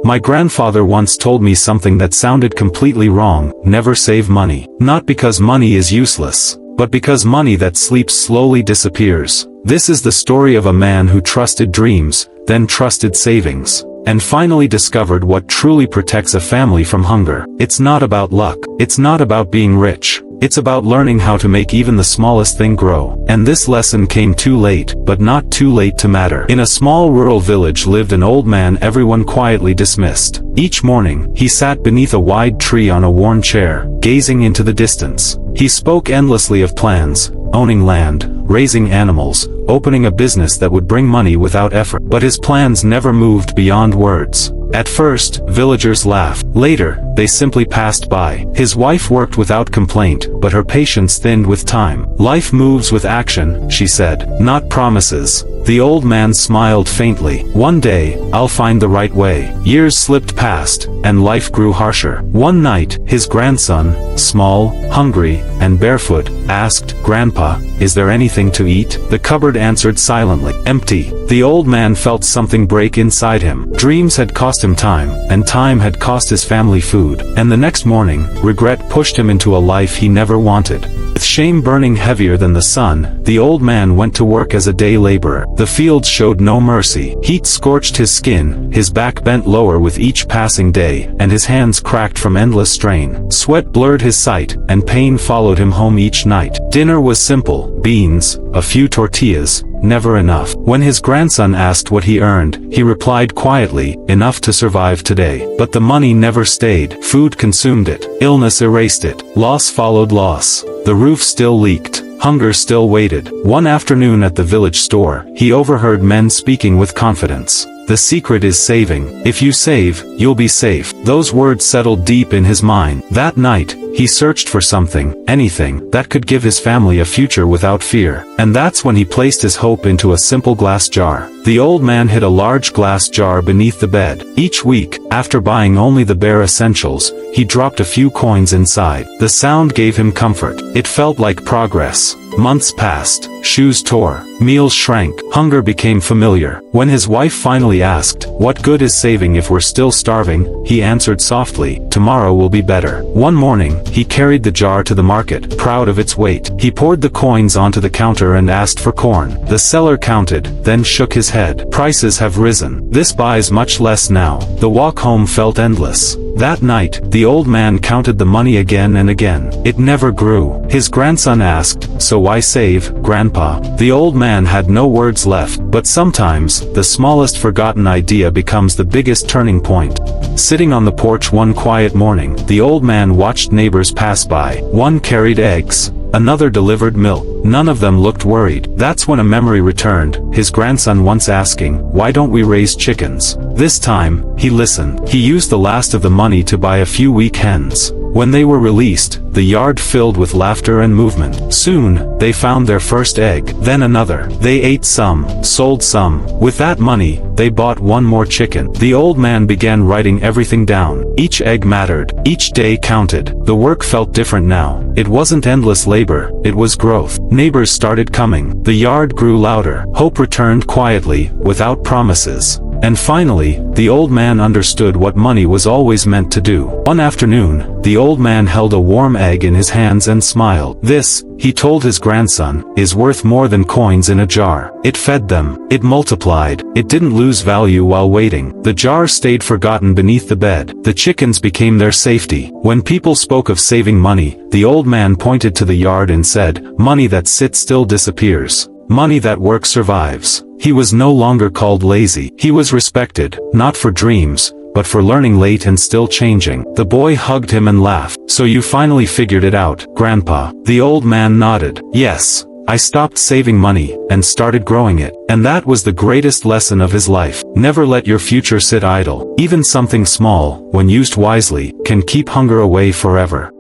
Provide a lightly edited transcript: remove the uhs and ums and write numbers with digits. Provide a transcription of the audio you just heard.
My grandfather once told me something that sounded completely wrong: never save money. Not because money is useless, but because money that sleeps slowly disappears. This is the story of a man who trusted dreams, then trusted savings, and finally discovered what truly protects a family from hunger. It's not about luck. It's not about being rich. It's about learning how to make even the smallest thing grow. And this lesson came too late, but not too late to matter. In a small rural village lived an old man everyone quietly dismissed. Each morning, he sat beneath a wide tree on a worn chair, gazing into the distance. He spoke endlessly of plans: owning land, raising animals, opening a business that would bring money without effort. But his plans never moved beyond words. At first, villagers laughed. Later, they simply passed by. His wife worked without complaint, but her patience thinned with time. "Life moves with action," she said, "not promises." The old man smiled faintly. "One day, I'll find the right way." Years slipped past, and life grew harsher. One night, his grandson, small, hungry, and barefoot, asked, "Grandpa, is there anything to eat?" The cupboard answered silently, "Empty." The old man felt something break inside him. Dreams had cost him time, and time had cost his family food. And the next morning, regret pushed him into a life he never wanted. With shame burning heavier than the sun, the old man went to work as a day laborer. The fields showed no mercy. Heat scorched his skin, his back bent lower with each passing day, and his hands cracked from endless strain. Sweat blurred his sight, and pain followed him home each night. Dinner was simple: beans, a few tortillas, never enough. When his grandson asked what he earned, he replied quietly, "Enough to survive today." But the money never stayed. Food consumed it. Illness erased it. Loss followed loss. The roof still leaked. Hunger still waited. One afternoon at the village store, he overheard men speaking with confidence. "The secret is saving. If you save, you'll be safe." Those words settled deep in his mind. That night, he searched for something, anything, that could give his family a future without fear. And that's when he placed his hope into a simple glass jar. The old man hid a large glass jar beneath the bed. Each week, after buying only the bare essentials, he dropped a few coins inside. The sound gave him comfort. It felt like progress. Months passed. Shoes tore. Meals shrank. Hunger became familiar. When his wife finally asked, "What good is saving if we're still starving?" he answered softly, "Tomorrow will be better." One morning, he carried the jar to the market, proud of its weight. He poured the coins onto the counter and asked for corn. The seller counted, then shook his head. "Prices have risen. This buys much less now." The walk home felt endless. That night, the old man counted the money again and again. It never grew. His grandson asked, "So why save, Grandpa?" The old man had no words left, but sometimes, the smallest forgotten idea becomes the biggest turning point. Sitting on the porch one quiet morning, the old man watched neighbors pass by. One carried eggs, another delivered milk. None of them looked worried. That's when a memory returned, his grandson once asking, "Why don't we raise chickens?" This time, he listened. He used the last of the money to buy a few weak hens. When they were released, the yard filled with laughter and movement. Soon, they found their first egg, then another. They ate some, sold some. With that money, they bought one more chicken. The old man began writing everything down. Each egg mattered. Each day counted. The work felt different now. It wasn't endless labor, it was growth. Neighbors started coming. The yard grew louder. Hope returned quietly, without promises. And finally, the old man understood what money was always meant to do. One afternoon, the old man held a warm egg in his hands and smiled. "This," he told his grandson, "is worth more than coins in a jar." It fed them. It multiplied. It didn't lose value while waiting. The jar stayed forgotten beneath the bed. The chickens became their safety. When people spoke of saving money, the old man pointed to the yard and said, "Money that sits still disappears. Money that works survives." He was no longer called lazy. He was respected, not for dreams, but for learning late and still changing. The boy hugged him and laughed. "So you finally figured it out, Grandpa?" The old man nodded. "Yes. I stopped saving money, and started growing it." And that was the greatest lesson of his life. Never let your future sit idle. Even something small, when used wisely, can keep hunger away forever.